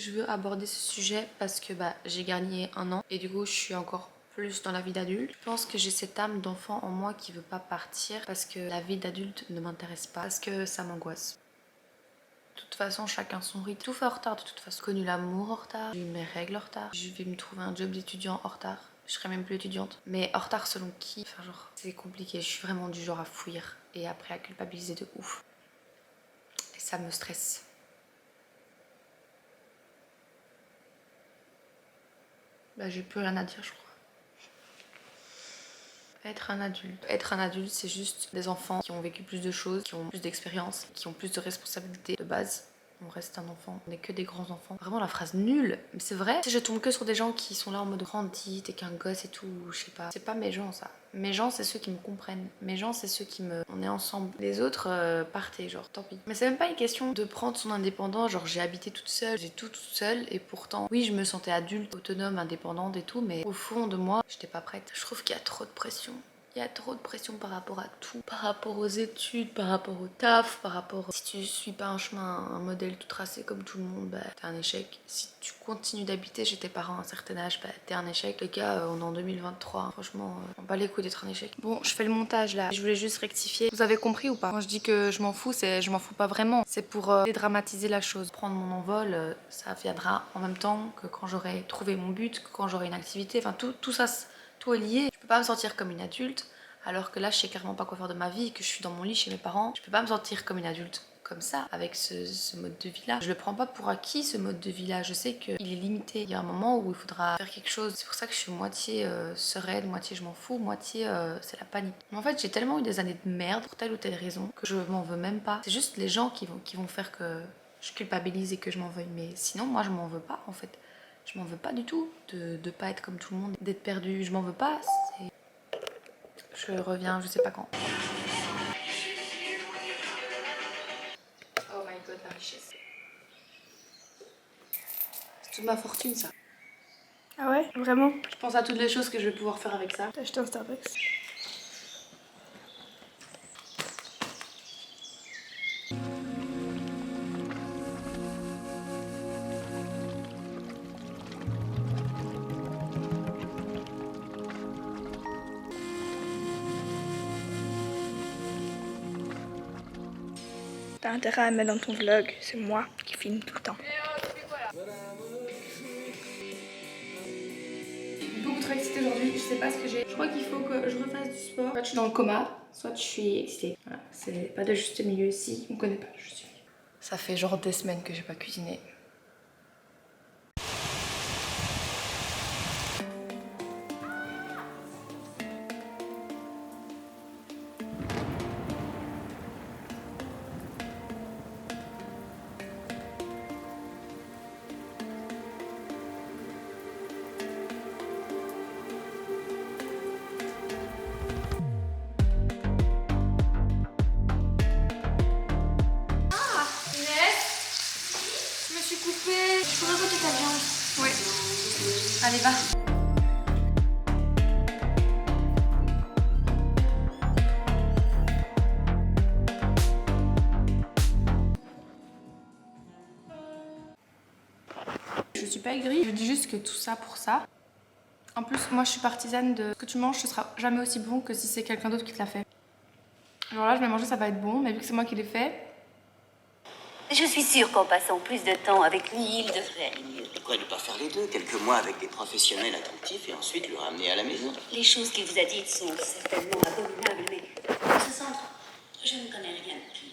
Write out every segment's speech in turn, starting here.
Je veux aborder ce sujet parce que j'ai gagné 1 an et du coup je suis encore plus dans la vie d'adulte. Je pense que j'ai cette âme d'enfant en moi qui veut pas partir parce que la vie d'adulte ne m'intéresse pas, parce que ça m'angoisse. De toute façon, chacun son rythme. Tout fait en retard de toute façon. J'ai connu l'amour en retard, j'ai eu mes règles en retard, je vais me trouver un job d'étudiant en retard. Je serai même plus étudiante. Mais en retard selon qui? Enfin genre, c'est compliqué. Je suis vraiment du genre à fuir et après à culpabiliser de ouf. Et ça me stresse. J'ai plus rien à dire, je crois. Être un adulte. Être un adulte, c'est juste des enfants qui ont vécu plus de choses, qui ont plus d'expérience, qui ont plus de responsabilités de base. On reste un enfant, on n'est que des grands enfants. Vraiment la phrase nulle, mais c'est vrai. Je tombe que sur des gens qui sont là en mode grandi, t'es qu'un gosse et tout, je sais pas. C'est pas mes gens ça. Mes gens c'est ceux qui me comprennent. Mes gens c'est ceux qui me... On est ensemble. Les autres, partez, genre tant pis. Mais c'est même pas une question de prendre son indépendance, genre j'ai habité toute seule, j'ai tout toute seule et pourtant, oui je me sentais adulte, autonome, indépendante et tout, mais au fond de moi, j'étais pas prête. Je trouve qu'il y a trop de pression. Il y a trop de pression par rapport à tout, par rapport aux études, par rapport au taf, par rapport... Si tu suis pas un chemin, un modèle tout tracé comme tout le monde, t'es un échec. Si tu continues d'habiter chez tes parents à un certain âge, t'es un échec. Les gars, on est en 2023, hein. Franchement, on bat les couilles d'être un échec. Bon, je fais le montage là, je voulais juste rectifier. Vous avez compris ou pas? Quand je dis que je m'en fous, je m'en fous pas vraiment. C'est pour dédramatiser la chose. Prendre mon envol, ça viendra en même temps que quand j'aurai trouvé mon but, que quand j'aurai une activité, enfin tout ça... Tout est lié. Je peux pas me sentir comme une adulte alors que là je sais carrément pas quoi faire de ma vie, que je suis dans mon lit chez mes parents. Je peux pas me sentir comme une adulte comme ça avec ce mode de vie là. Je le prends pas pour acquis ce mode de vie là. Je sais qu'il est limité. Il y a un moment où il faudra faire quelque chose. C'est pour ça que je suis moitié sereine, moitié je m'en fous, moitié c'est la panique. Mais en fait j'ai tellement eu des années de merde pour telle ou telle raison que je m'en veux même pas. C'est juste les gens qui vont faire que je culpabilise et que je m'en veuille. Mais sinon moi je m'en veux pas en fait. Je m'en veux pas du tout de pas être comme tout le monde, d'être perdue. Je m'en veux pas. Je reviens, je sais pas quand. Oh my god, la richesse. C'est toute ma fortune ça. Ah ouais, vraiment? Je pense à toutes les choses que je vais pouvoir faire avec ça. T'as acheté un Starbucks? T'as intérêt à mettre dans ton vlog, c'est moi qui filme tout le temps. Beaucoup trop excitée aujourd'hui, je sais pas ce que j'ai. Je crois qu'il faut que je refasse du sport. Soit je suis dans le coma, soit je suis excitée. Voilà, c'est pas de juste milieu ici, on connaît pas le juste milieu. Ça fait genre des semaines que j'ai pas cuisiné. Je pourrais goûter ta viande. Oui. Allez, va. Je suis pas aigrie, je dis juste que tout ça pour ça. En plus, moi je suis partisane de ce que tu manges, ce sera jamais aussi bon que si c'est quelqu'un d'autre qui te l'a fait. Genre là, je vais manger, ça va être bon, mais vu que c'est moi qui l'ai fait. Je suis sûre qu'en passant plus de temps avec lui, il devrait aller mieux. Pourquoi ne pas faire les deux? Quelques mois avec des professionnels attentifs et ensuite le ramener à la maison. Les choses qu'il vous a dites sont certainement abominables, mais en ce sens, je ne connais rien de lui.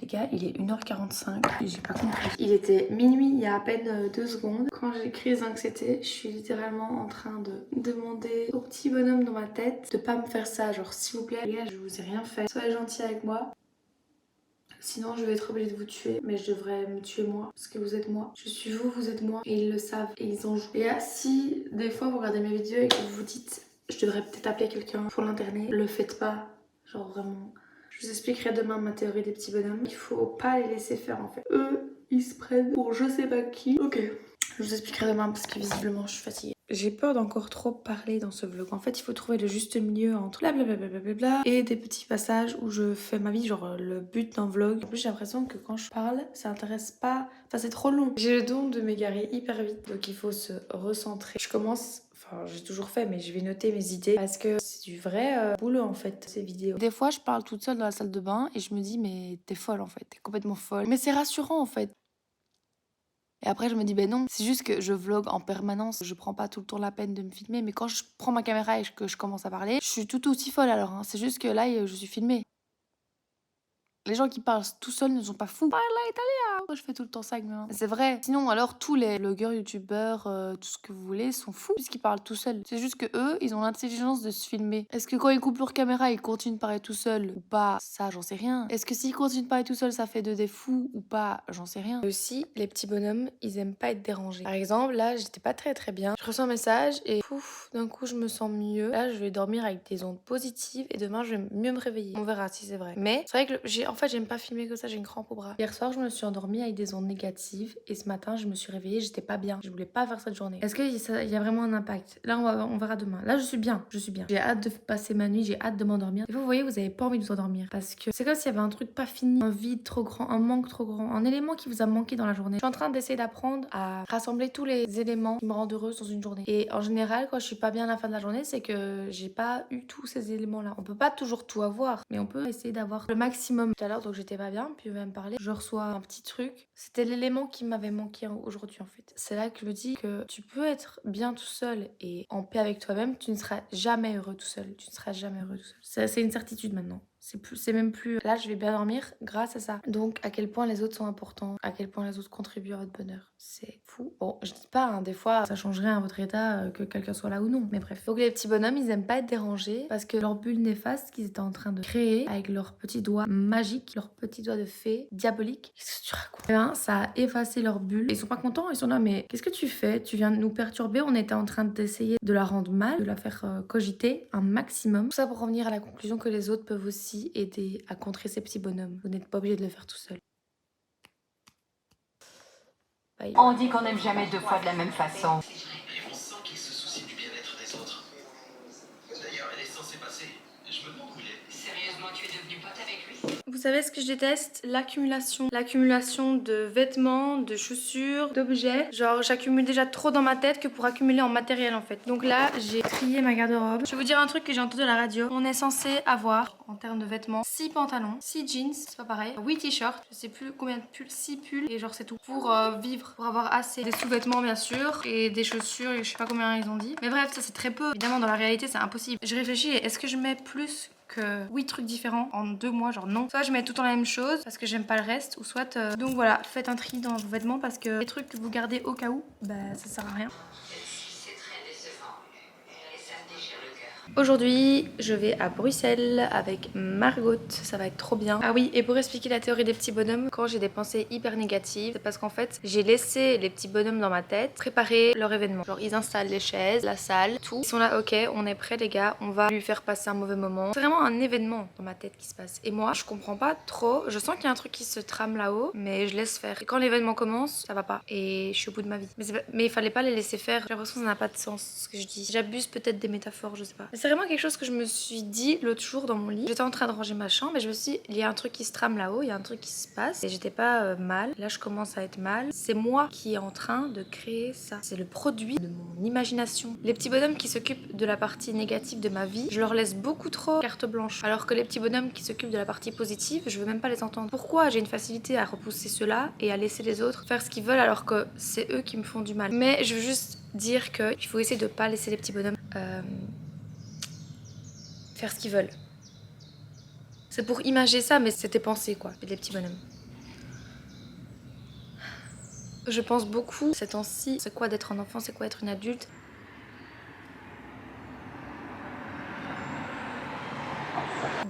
Les gars, il est 1h45, j'ai pas compris. Il était minuit il y a à peine 2 secondes. Quand j'ai écrit les anxiétés, je suis littéralement en train de demander au petit bonhomme dans ma tête de pas me faire ça. Genre s'il vous plaît, les gars, je vous ai rien fait. Soyez gentils avec moi. Sinon je vais être obligée de vous tuer, mais je devrais me tuer moi, parce que vous êtes moi. Je suis vous, vous êtes moi, et ils le savent, et ils en jouent. Et là, si des fois vous regardez mes vidéos et que vous vous dites je devrais peut-être appeler quelqu'un pour l'interner, le faites pas. Genre vraiment, Je vous expliquerai demain ma théorie des petits bonhommes. Il faut pas les laisser faire en fait. Eux, ils se prennent pour je sais pas qui. Ok. Je vous expliquerai demain parce que visiblement je suis fatiguée. J'ai peur d'encore trop parler dans ce vlog. En fait, il faut trouver le juste milieu entre blablabla et des petits passages où je fais ma vie, genre le but d'un vlog. En plus, j'ai l'impression que quand je parle, ça intéresse pas. Enfin, c'est trop long. J'ai le don de m'égarer hyper vite, donc il faut se recentrer. Je commence. Enfin, j'ai toujours fait, mais je vais noter mes idées parce que c'est du vrai boulot en fait, ces vidéos. Des fois, je parle toute seule dans la salle de bain et je me dis, mais t'es folle en fait, t'es complètement folle. Mais c'est rassurant en fait. Et après, je me dis, ben non, c'est juste que je vlog en permanence. Je prends pas tout le temps la peine de me filmer, mais quand je prends ma caméra et que je commence à parler, je suis tout aussi folle alors. Hein. C'est juste que là, je suis filmée. Les gens qui parlent tout seuls ne sont pas fous. Parla italien. Moi, je fais tout le temps ça avec mes mains. C'est vrai. Sinon, alors, tous les blogueurs, youtubeurs, tout ce que vous voulez, sont fous puisqu'ils parlent tout seuls. C'est juste que eux, ils ont l'intelligence de se filmer. Est-ce que quand ils coupent leur caméra, ils continuent de parler tout seuls ou pas? Ça, j'en sais rien. Est-ce que s'ils continuent de parler tout seuls, ça fait d'eux des fous ou pas? J'en sais rien. Aussi, les petits bonhommes, ils aiment pas être dérangés. Par exemple, là, j'étais pas très bien. Je reçois un message et pouf, d'un coup, je me sens mieux. Là, je vais dormir avec des ondes positives et demain, je vais mieux me réveiller. On verra si c'est vrai. Mais c'est vrai que j'aime pas filmer que ça, j'ai une crampe au bras. Hier soir, je me suis endormie avec des ondes négatives et ce matin, je me suis réveillée, j'étais pas bien. Je voulais pas faire cette journée. Est-ce qu'il y a vraiment un impact? Là, on verra demain. Là, je suis bien. J'ai hâte de passer ma nuit, j'ai hâte de m'endormir. Et vous voyez, vous avez pas envie de vous endormir parce que c'est comme s'il y avait un truc pas fini, un vide trop grand, un manque trop grand, un élément qui vous a manqué dans la journée. Je suis en train d'essayer d'apprendre à rassembler tous les éléments qui me rendent heureuse dans une journée. Et en général, quand je suis pas bien à la fin de la journée, c'est que j'ai pas eu tous ces éléments-là. On peut pas toujours tout avoir, mais on peut essayer d'avoir le maximum. Tout à l'heure, donc j'étais pas bien, puis on va me parler. Je reçois un petit truc. C'était l'élément qui m'avait manqué aujourd'hui en fait. C'est là que je me dis que tu peux être bien tout seul et en paix avec toi-même, tu ne seras jamais heureux tout seul. Tu ne seras jamais heureux tout seul. C'est une certitude maintenant. C'est même plus. Là, je vais bien dormir grâce à ça. Donc, à quel point les autres sont importants, à quel point les autres contribuent à votre bonheur. C'est fou. Bon, je dis pas, hein, des fois, ça changerait à votre état que quelqu'un soit là ou non. Mais bref. Donc, les petits bonhommes, ils aiment pas être dérangés parce que leur bulle néfaste qu'ils étaient en train de créer avec leurs petits doigts magiques, leurs petits doigts de fée diaboliques. Qu'est-ce que tu racontes? Eh ben, ça a effacé leur bulle. Ils sont pas contents. Ils sont là, mais qu'est-ce que tu fais? Tu viens de nous perturber. On était en train d'essayer de la rendre mal, de la faire cogiter un maximum. Tout ça pour revenir à la conclusion que les autres peuvent aussi aider à contrer ces petits bonhommes. Vous n'êtes pas obligé de le faire tout seul. Bye. On dit qu'on n'aime jamais deux fois de la même façon. Et on sent qu'il se soucie du bien-être des autres. D'ailleurs, elle est censée passer. Je me demande où il est. Sérieusement, tu es devenu pote avec lui? Vous savez ce que je déteste? L'accumulation. L'accumulation de vêtements, de chaussures, d'objets. Genre, j'accumule déjà trop dans ma tête que pour accumuler en matériel en fait. Donc là, j'ai trié ma garde-robe. Je vais vous dire un truc que j'ai entendu à la radio. On est censé avoir, en termes de vêtements, 6 pantalons, 6 jeans, c'est pas pareil, 8 t-shirts, je sais plus combien de pulls, 6 pulls, et genre c'est tout. Pour vivre, pour avoir assez. Des sous-vêtements bien sûr, et des chaussures, et je sais pas combien ils ont dit. Mais bref, ça c'est très peu. Évidemment, dans la réalité, c'est impossible. Je réfléchis, est-ce que je mets plus que 8 trucs différents en 2 mois, genre non. Soit je mets tout le temps la même chose parce que j'aime pas le reste, ou soit donc voilà, faites un tri dans vos vêtements parce que les trucs que vous gardez au cas où, bah ça sert à rien. C'est très décevant. Et ça me déchire le cœur. Aujourd'hui, je vais à Bruxelles avec Margot, ça va être trop bien. Ah oui, et pour expliquer la théorie des petits bonhommes, quand j'ai des pensées hyper négatives, c'est parce qu'en fait, j'ai laissé les petits bonhommes dans ma tête préparer leur événement. Genre, ils installent les chaises, la salle, tout. Ils sont là, ok, on est prêts les gars, on va lui faire passer un mauvais moment. C'est vraiment un événement dans ma tête qui se passe. Et moi, je comprends pas trop, je sens qu'il y a un truc qui se trame là-haut, mais je laisse faire. Et quand l'événement commence, ça va pas. Et je suis au bout de ma vie. Mais il fallait pas les laisser faire. J'ai l'impression que ça n'a pas de sens, ce que je dis. J'abuse peut-être des métaphores, je sais pas. C'est vraiment quelque chose que je me suis dit l'autre jour dans mon lit. J'étais en train de ranger ma chambre et je me suis dit, il y a un truc qui se trame là-haut, il y a un truc qui se passe. Et j'étais pas mal. Là, je commence à être mal. C'est moi qui est en train de créer ça. C'est le produit de mon imagination. Les petits bonhommes qui s'occupent de la partie négative de ma vie, je leur laisse beaucoup trop carte blanche. Alors que les petits bonhommes qui s'occupent de la partie positive, je veux même pas les entendre. Pourquoi j'ai une facilité à repousser ceux-là et à laisser les autres faire ce qu'ils veulent alors que c'est eux qui me font du mal? Mais je veux juste dire qu'il faut essayer de pas laisser les petits bonhommes faire ce qu'ils veulent. C'est pour imager ça, mais c'était pensé quoi, les petits bonhommes. Je pense beaucoup ces temps-ci, c'est quoi d'être un enfant, c'est quoi être une adulte.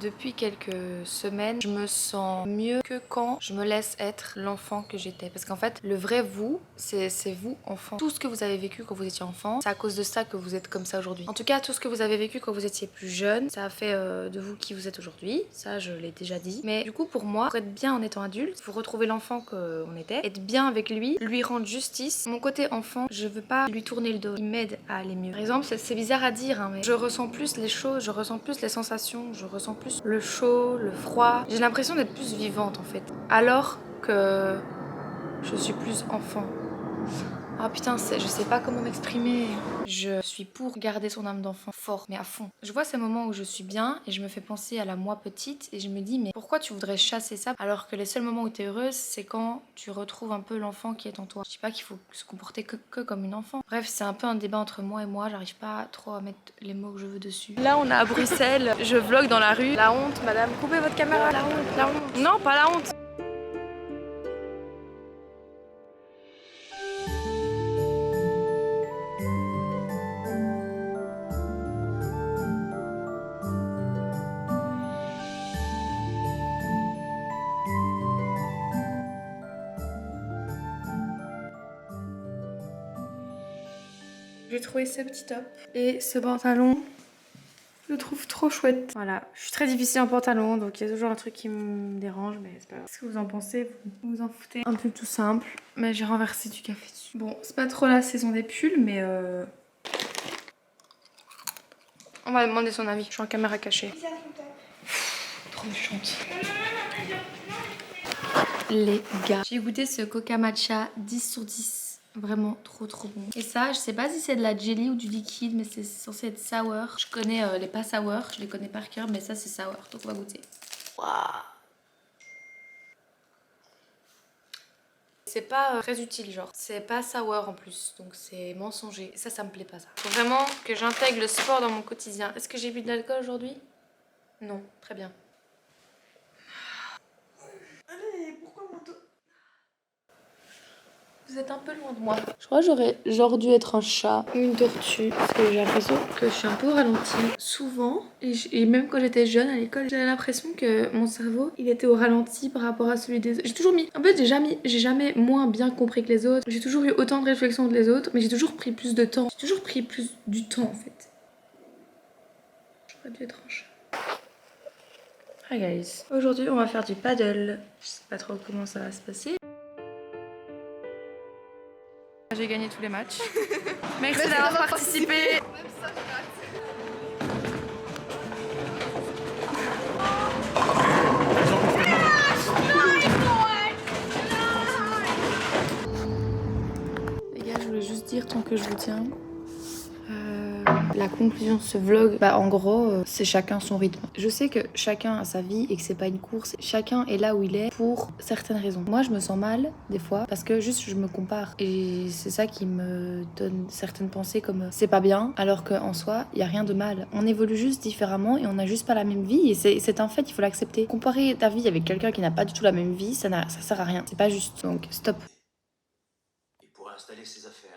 Depuis quelques semaines, je me sens mieux que quand je me laisse être l'enfant que j'étais. Parce qu'en fait, le vrai vous, c'est vous enfant. Tout ce que vous avez vécu quand vous étiez enfant, c'est à cause de ça que vous êtes comme ça aujourd'hui. En tout cas, tout ce que vous avez vécu quand vous étiez plus jeune, ça a fait de vous qui vous êtes aujourd'hui. Ça, je l'ai déjà dit. Mais du coup, pour moi, pour être bien en étant adulte, faut retrouver l'enfant qu'on était, être bien avec lui rendre justice. Mon côté enfant, je veux pas lui tourner le dos. Il m'aide à aller mieux. Par exemple, c'est bizarre à dire, hein, mais je ressens plus les choses, je ressens plus les sensations, je ressens plus le chaud, le froid. J'ai l'impression d'être plus vivante en fait. Alors que je suis plus enfant. Ah putain, je sais pas comment m'exprimer. Je suis pour garder son âme d'enfant fort, mais à fond. Je vois ces moments où je suis bien et je me fais penser à la moi petite et je me dis mais pourquoi tu voudrais chasser ça alors que les seuls moments où t'es heureuse c'est quand tu retrouves un peu l'enfant qui est en toi. Je dis pas qu'il faut se comporter que comme une enfant. Bref, c'est un peu un débat entre moi et moi, j'arrive pas trop à mettre les mots que je veux dessus. Là on est à Bruxelles, je vlog dans la rue. La honte madame, coupez votre caméra, la honte, la honte. Non, pas la honte. J'ai trouvé ce petit top et ce pantalon, je le trouve trop chouette. Voilà, je suis très difficile en pantalon donc il y a toujours un truc qui me dérange mais c'est pas grave. Qu'est-ce que vous en pensez? Vous vous en foutez? Un peu tout simple, mais j'ai renversé du café dessus. Bon, c'est pas trop la saison des pulls mais on va demander son avis. Je suis en caméra cachée. Trop méchante. Les gars, j'ai goûté ce coca matcha 10 sur 10. Vraiment trop bon. Et ça, je sais pas si c'est de la jelly ou du liquide, mais c'est censé être sour. Je connais les pas sour, je les connais par cœur, mais ça c'est sour, donc on va goûter. Waouh. C'est pas très utile, genre. C'est pas sour en plus, donc c'est mensonger. Et ça me plaît pas ça. Faut vraiment que j'intègre le sport dans mon quotidien. Est-ce que j'ai bu de l'alcool aujourd'hui? Non, très bien. Allez, pourquoi mon dos? Vous êtes un peu loin de moi. Je crois que j'aurais genre dû être un chat ou une tortue. Parce que j'ai l'impression que je suis un peu au ralenti. Souvent, et même quand j'étais jeune à l'école, j'avais l'impression que mon cerveau, il était au ralenti par rapport à celui des autres. J'ai toujours mis... En fait, j'ai jamais moins bien compris que les autres. J'ai toujours eu autant de réflexions que les autres, mais j'ai toujours pris plus de temps. J'ai toujours pris plus du temps en fait. J'aurais dû être un chat. Hi guys. Aujourd'hui, on va faire du paddle. Je sais pas trop comment ça va se passer. J'ai gagné tous les matchs. Merci d'avoir participé. Les gars, je voulais juste dire tant que je vous tiens. La conclusion de ce vlog, en gros, c'est chacun son rythme. Je sais que chacun a sa vie et que c'est pas une course. Chacun est là où il est pour certaines raisons. Moi, je me sens mal des fois parce que juste je me compare et c'est ça qui me donne certaines pensées comme c'est pas bien, alors qu'en soi, il y a rien de mal. On évolue juste différemment et on n'a juste pas la même vie et c'est un fait, il faut l'accepter. Comparer ta vie avec quelqu'un qui n'a pas du tout la même vie, ça sert à rien. C'est pas juste. Donc stop. Et pour installer ses affaires